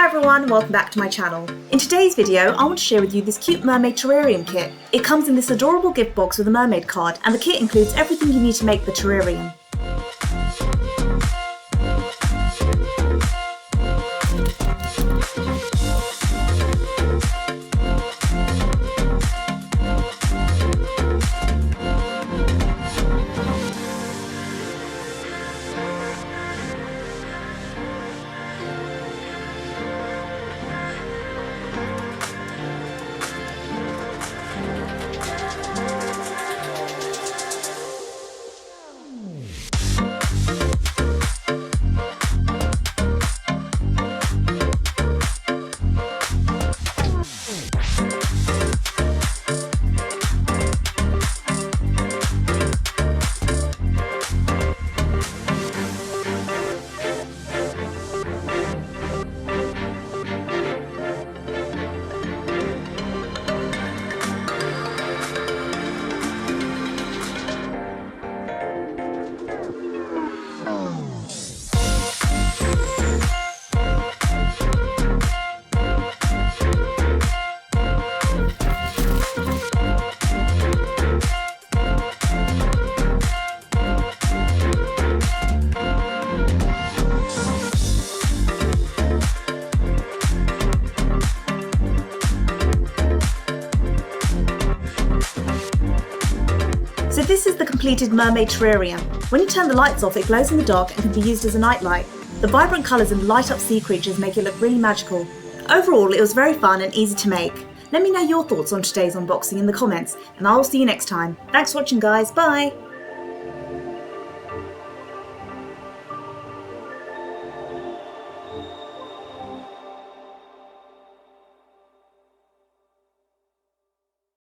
Hi everyone, welcome back to my channel. In today's video, I want to share with you this cute Mermaid Terrarium kit. It comes in this adorable gift box with a mermaid card, and the kit includes everything you need to make the terrarium. So this is the completed Mermaid Terrarium. When you turn the lights off, it glows in the dark and can be used as a nightlight. The vibrant colours and light up sea creatures make it look really magical. Overall, it was very fun and easy to make. Let me know your thoughts on today's unboxing in the comments, and I will see you next time. Thanks for watching guys, bye!